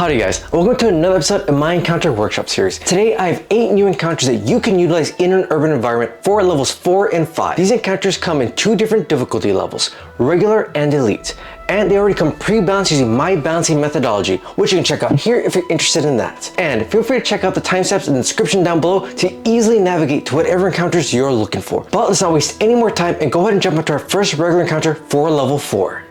Howdy guys, welcome to another episode of my Encounter Workshop series. Today I have 8 new encounters that you can utilize in an urban environment for levels 4 and 5. These encounters come in 2 different difficulty levels, regular and elite. And they already come pre-balanced using my balancing methodology, which you can check out here if you're interested in that. And feel free to check out the timestamps in the description down below to easily navigate to whatever encounters you're looking for. But let's not waste any more time and go ahead and jump into our first regular encounter for level 4.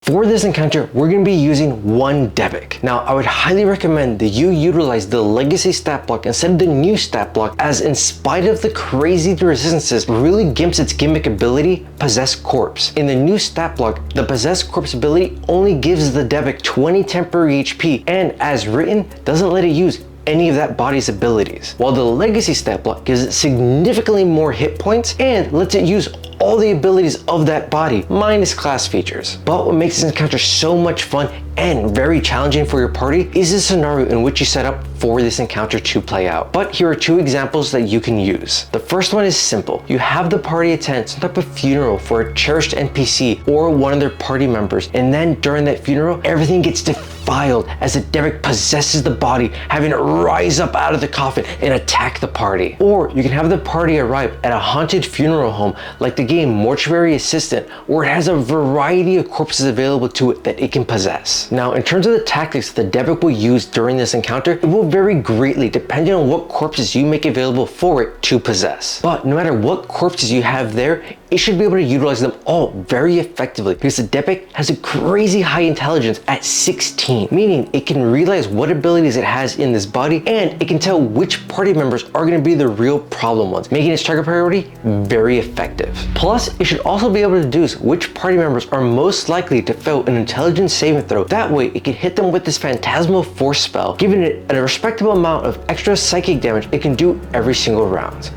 For this encounter, we're going to be using one Debic. Now, I would highly recommend that you utilize the legacy stat block instead of the new stat block, as in spite of the crazy resistances, really gimps its gimmick ability, Possessed Corpse. In the new stat block, the Possessed Corpse ability only gives the Debic 20 temporary HP, and as written, doesn't let it use any of that body's abilities. While the legacy stat block gives it significantly more hit points and lets it use all the abilities of that body, minus class features. But what makes this encounter so much fun and very challenging for your party is the scenario in which you set up for this encounter to play out. But here are 2 examples that you can use. The first one is simple. You have the party attend some type of funeral for a cherished NPC or one of their party members, and then during that funeral, everything gets defiled as the Debic possesses the body, having it rise up out of the coffin and attack the party. Or you can have the party arrive at a haunted funeral home like the game Mortuary Assistant, where it has a variety of corpses available to it that it can possess. Now, in terms of the tactics the Debic will use during this encounter, it will vary greatly depending on what corpses you make available for it to possess. But no matter what corpses you have there, it should be able to utilize them all very effectively, because the Debic has a crazy high intelligence at 16, meaning it can realize what abilities it has in this body, and it can tell which party members are going to be the real problem ones, making its target priority very effective. Plus, it should also be able to deduce which party members are most likely to fail an intelligence saving throw. That way, it can hit them with this Phantasmal Force spell, giving it a respectable amount of extra psychic damage it can do every single round.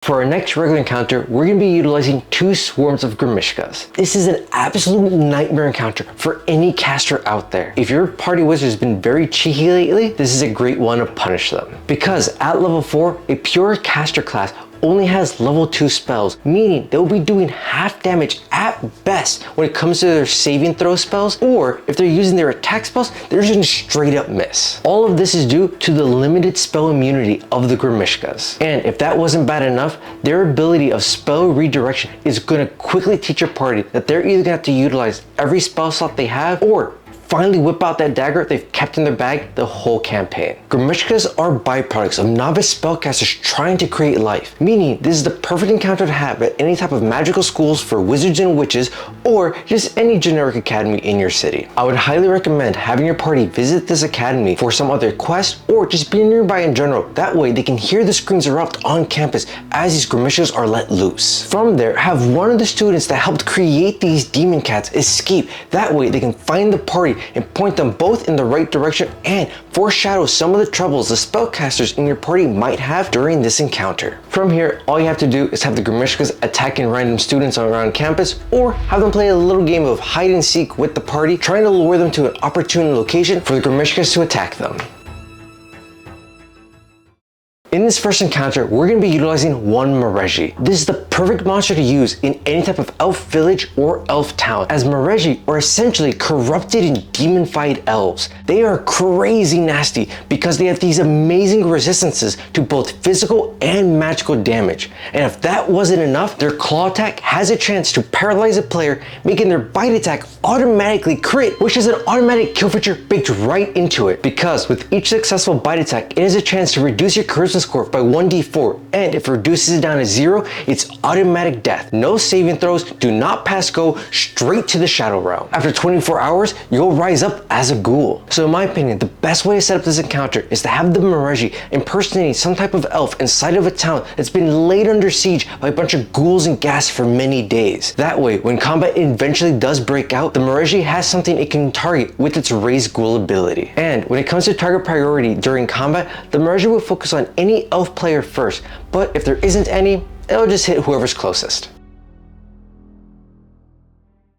For our next regular encounter, we're going to be utilizing 2 swarms of Grimishkas. This is an absolute nightmare encounter for any caster out there. If your party wizard has been very cheeky lately, this is a great one to punish them. Because at level 4, a pure caster class only has level 2 spells, meaning they'll be doing half damage at best when it comes to their saving throw spells, or if they're using their attack spells, they're just gonna straight up miss. All of this is due to the limited spell immunity of the Grimishkas. And if that wasn't bad enough, their ability of spell redirection is gonna quickly teach your party that they're either gonna have to utilize every spell slot they have, or finally whip out that dagger they've kept in their bag the whole campaign. Grimishkas are byproducts of novice spellcasters trying to create life, meaning this is the perfect encounter to have at any type of magical schools for wizards and witches, or just any generic academy in your city. I would highly recommend having your party visit this academy for some other quest, or just be nearby in general. That way they can hear the screams erupt on campus as these Grimishkas are let loose. From there, have one of the students that helped create these demon cats escape. That way they can find the party and point them both in the right direction and foreshadow some of the troubles the spellcasters in your party might have during this encounter. From here, all you have to do is have the Grimishkas attacking random students around campus, or have them play a little game of hide and seek with the party, trying to lure them to an opportune location for the Grimishkas to attack them. In this first encounter, we're going to be utilizing one Mareji. This is the perfect monster to use in any type of elf village or elf town, as Mareji are essentially corrupted and demonified elves. They are crazy nasty because they have these amazing resistances to both physical and magical damage. And if that wasn't enough, their claw attack has a chance to paralyze a player, making their bite attack automatically crit, which is an automatic kill feature baked right into it. Because with each successful bite attack, it has a chance to reduce your charisma score by 1d4, and if it reduces it down to 0, it's automatic death. No saving throws, do not pass go, straight to the shadow realm. After 24 hours, you'll rise up as a ghoul. So in my opinion, the best way to set up this encounter is to have the Mareji impersonating some type of elf inside of a town that's been laid under siege by a bunch of ghouls and ghasts for many days. That way, when combat eventually does break out, the Mareji has something it can target with its raised ghoul ability. And when it comes to target priority during combat, the Mareji will focus on any elf player first, but if there isn't any, it'll just hit whoever's closest.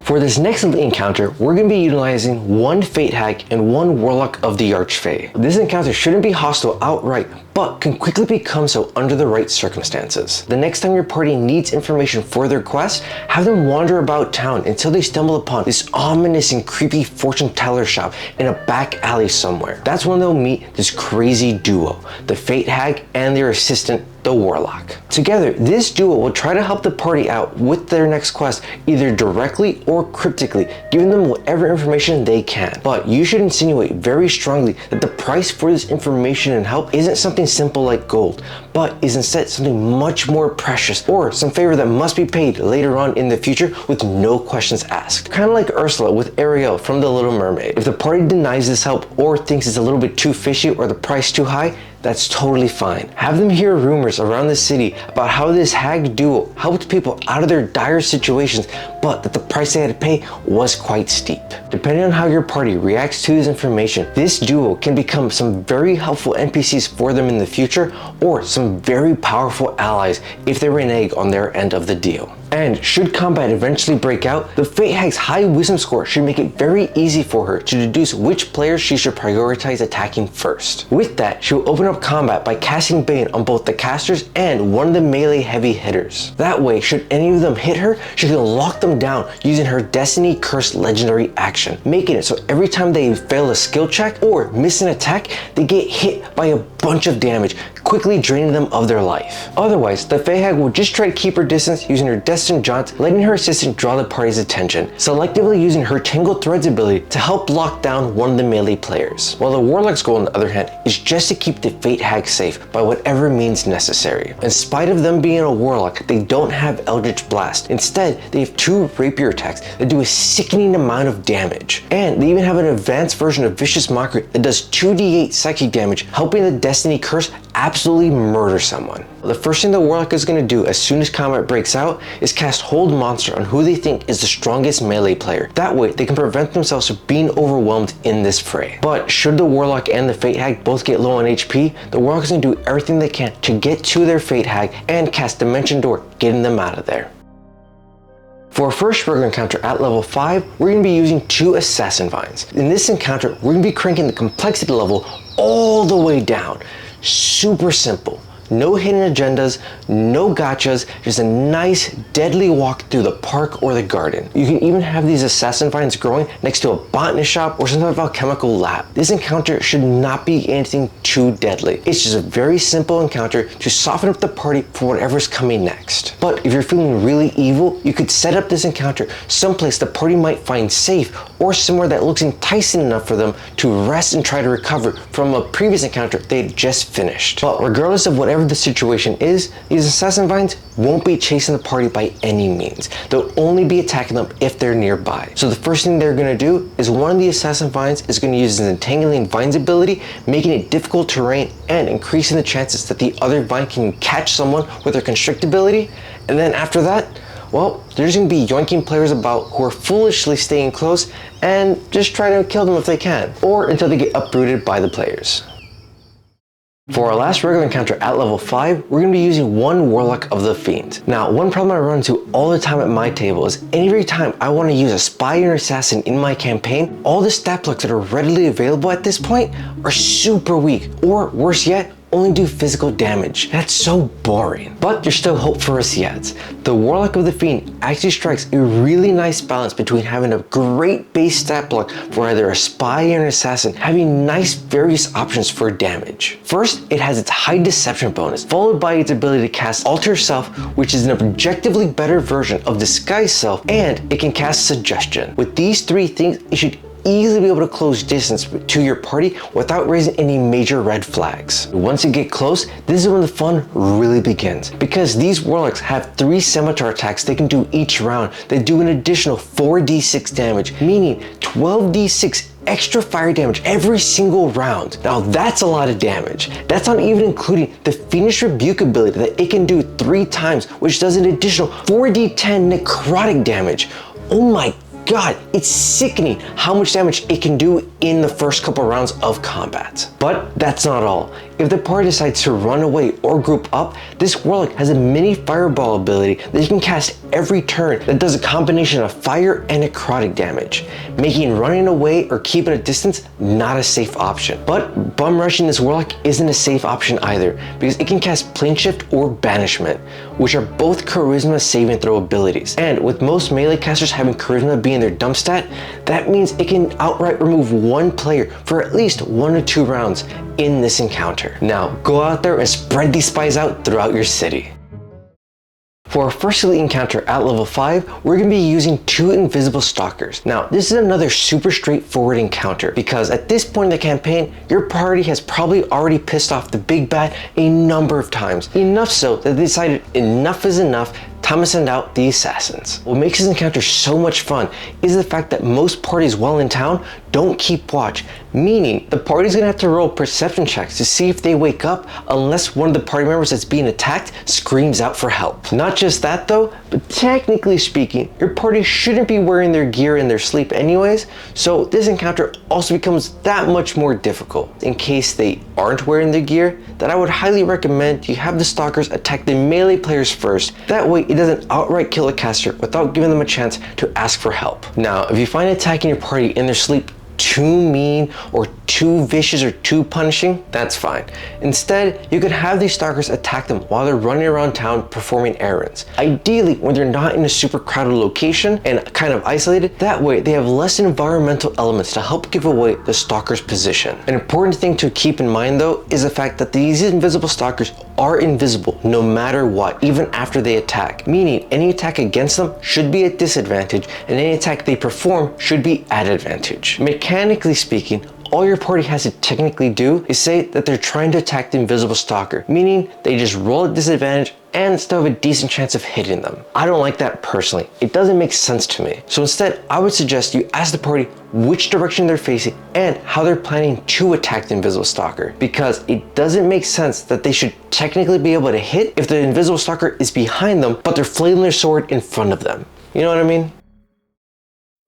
For this next elite encounter, we're going to be utilizing one Fate Hag and one Warlock of the Archfey. This encounter shouldn't be hostile outright, but can quickly become so under the right circumstances. The next time your party needs information for their quest, have them wander about town until they stumble upon this ominous and creepy fortune teller shop in a back alley somewhere. That's when they'll meet this crazy duo, the Fate Hag and their assistant, the Warlock. Together, this duo will try to help the party out with their next quest, either directly or cryptically, giving them whatever information they can. But you should insinuate very strongly that the price for this information and help isn't something simple like gold, but is instead something much more precious, or some favor that must be paid later on in the future with no questions asked. Kind of like Ursula with Ariel from The Little Mermaid. If the party denies this help or thinks it's a little bit too fishy or the price too high, that's totally fine. Have them hear rumors around the city about how this hag duo helped people out of their dire situations, but that the price they had to pay was quite steep. Depending on how your party reacts to this information, this duo can become some very helpful NPCs for them in the future, or some very powerful allies if they renege on their end of the deal. And should combat eventually break out, the Fate Hag's high wisdom score should make it very easy for her to deduce which players she should prioritize attacking first. With that, she will open up combat by casting Bane on both the casters and one of the melee heavy hitters. That way, should any of them hit her, she can lock them down using her Destiny Curse legendary action, making it so every time they fail a skill check or miss an attack, they get hit by a bunch of damage, quickly draining them of their life. Otherwise, the Fate Hag will just try to keep her distance using her Destined Jaunt, letting her assistant draw the party's attention, selectively using her Tangled Threads ability to help lock down one of the melee players. While the Warlock's goal, on the other hand, is just to keep the Fate Hag safe by whatever means necessary. In spite of them being a Warlock, they don't have Eldritch Blast. Instead, they have two rapier attacks that do a sickening amount of damage. And they even have an advanced version of Vicious Mockery that does 2d8 psychic damage, helping the Destiny Curse absolutely murder someone. The first thing the Warlock is going to do as soon as combat breaks out is cast Hold Monster on who they think is the strongest melee player. That way, they can prevent themselves from being overwhelmed in this fray. But should the Warlock and the Fate Hag both get low on HP, the Warlock is going to do everything they can to get to their Fate Hag and cast Dimension Door, getting them out of there. For our first regular encounter at level 5, we're going to be using 2 Assassin Vines. In this encounter, we're going to be cranking the complexity level all the way down. Super simple. No hidden agendas, no gotchas, just a nice deadly walk through the park or the garden. You can even have these assassin vines growing next to a botanist shop or some type of alchemical lab. This encounter should not be anything too deadly. It's just a very simple encounter to soften up the party for whatever's coming next. But if you're feeling really evil, you could set up this encounter someplace the party might find safe, or somewhere that looks enticing enough for them to rest and try to recover from a previous encounter they had just finished. But regardless of whatever the situation is, these assassin vines won't be chasing the party by any means. They'll only be attacking them if they're nearby. So the first thing they're going to do is one of the assassin vines is going to use his Entangling Vines ability, making it difficult terrain and increasing the chances that the other vine can catch someone with their Constrict ability. And then after that, well, they're just going to be yoinking players about who are foolishly staying close and just try to kill them if they can, or until they get uprooted by the players. For our last regular encounter at level 5, we're going to be using one Warlock of the Fiend. Now, one problem I run into all the time at my table is every time I want to use a Spy or Assassin in my campaign, all the stat blocks that are readily available at this point are super weak, or worse yet, only do physical damage. That's so boring. But there's still hope for us yet. The Warlock of the Fiend actually strikes a really nice balance between having a great base stat block for either a Spy or an Assassin, having nice various options for damage. First, it has its high deception bonus, followed by its ability to cast Alter Self, which is an objectively better version of Disguise Self, and it can cast Suggestion. With these three things, it should easily be able to close distance to your party without raising any major red flags. Once you get close, this is when the fun really begins, because these Warlocks have 3 scimitar attacks they can do each round that do an additional 4d6 damage, meaning 12d6 extra fire damage every single round. Now that's a lot of damage. That's not even including the Fiendish Rebuke ability that it can do 3 times, which does an additional 4d10 necrotic damage. Oh my God, it's sickening how much damage it can do in the first couple rounds of combat. But that's not all. if the party decides to run away or group up, this warlock has a mini fireball ability that you can cast every turn that does a combination of fire and necrotic damage, making running away or keeping a distance not a safe option. But bum rushing this warlock isn't a safe option either, because it can cast plane shift or banishment, which are both charisma saving throw abilities. And with most melee casters having charisma being their dump stat, that means it can outright remove one player for at least 1 or 2 rounds in this encounter. Now go out there and spread these spies out throughout your city. For our first elite encounter at level 5, we're going to be using 2 invisible stalkers. Now, this is another super straightforward encounter because at this point in the campaign, your party has probably already pissed off the big bad a number of times. Enough so that they decided enough is enough, time to send out the assassins. What makes this encounter so much fun is the fact that most parties while in town don't keep watch, meaning the party's gonna have to roll perception checks to see if they wake up unless one of the party members that's being attacked screams out for help. Not just that though, but technically speaking, your party shouldn't be wearing their gear in their sleep anyways, so this encounter also becomes that much more difficult. In case they aren't wearing their gear, then I would highly recommend you have the stalkers attack the melee players first. That way it doesn't outright kill a caster without giving them a chance to ask for help. Now, if you find attacking your party in their sleep too mean or too vicious or too punishing, that's fine. Instead, you can have these stalkers attack them while they're running around town performing errands. Ideally, when they're not in a super crowded location and kind of isolated, that way they have less environmental elements to help give away the stalker's position. An important thing to keep in mind though is the fact that these invisible stalkers are invisible no matter what, even after they attack, meaning any attack against them should be at disadvantage and any attack they perform should be at advantage. Mechanically speaking, all your party has to technically do is say that they're trying to attack the invisible stalker, meaning they just roll at disadvantage and still have a decent chance of hitting them. I don't like that personally. It doesn't make sense to me. So instead, I would suggest you ask the party which direction they're facing and how they're planning to attack the invisible stalker, because it doesn't make sense that they should technically be able to hit if the invisible stalker is behind them, but they're flailing their sword in front of them. You know what I mean?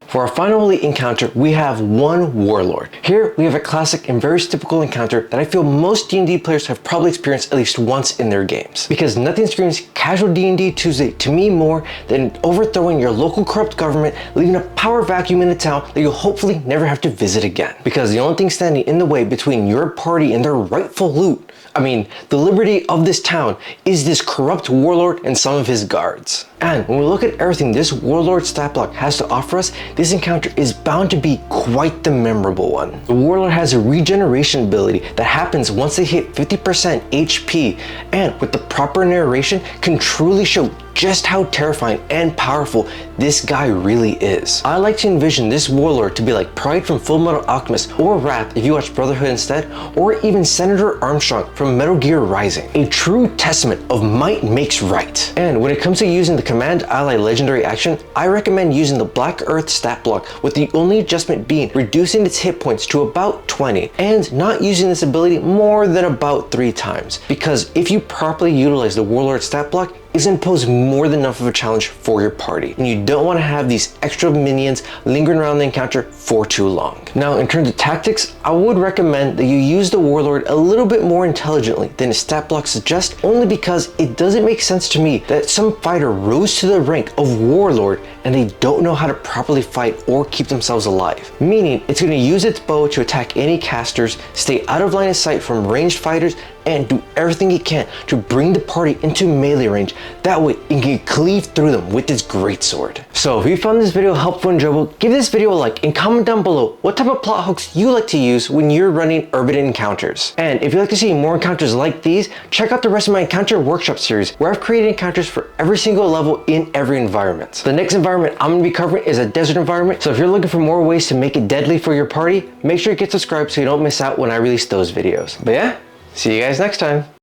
For our final elite encounter, we have one Warlord. Here, we have a classic and very typical encounter that I feel most D&D players have probably experienced at least once in their games. Because nothing screams casual D&D Tuesday to me more than overthrowing your local corrupt government, leaving a power vacuum in a town that you'll hopefully never have to visit again. Because the only thing standing in the way between your party and their rightful loot, I mean, the liberty of this town, is this corrupt warlord and some of his guards. And when we look at everything this warlord stat block has to offer us, this encounter is bound to be quite the memorable one. The warlord has a regeneration ability that happens once they hit 50% HP, and with the proper narration can truly show just how terrifying and powerful this guy really is. I like to envision this warlord to be like Pride from Fullmetal Alchemist, or Wrath if you watch Brotherhood instead, or even Senator Armstrong from Metal Gear Rising. A true testament of might makes right. And when it comes to using the Command Ally legendary action, I recommend using the Black Earth stat block, with the only adjustment being reducing its hit points to about 20 and not using this ability more than about 3 times. Because if you properly utilize the warlord stat block, is impose more than enough of a challenge for your party, and you don't want to have these extra minions lingering around the encounter for too long. Now, in terms of tactics, I would recommend that you use the warlord a little bit more intelligently than his stat block suggests, only because it doesn't make sense to me that some fighter rose to the rank of warlord and they don't know how to properly fight or keep themselves alive. Meaning, it's going to use its bow to attack any casters, stay out of line of sight from ranged fighters, and do everything it can to bring the party into melee range. That way it can cleave through them with its greatsword. So if you found this video helpful and enjoyable, give this video a like and comment down below what type of plot hooks you like to use when you're running urban encounters. And if you'd like to see more encounters like these, check out the rest of my encounter workshop series, where I've created encounters for every single level in every environment. The next environment I'm going to be covering is a desert environment, so if you're looking for more ways to make it deadly for your party, make sure you get subscribed so you don't miss out when I release those videos. But yeah, see you guys next time.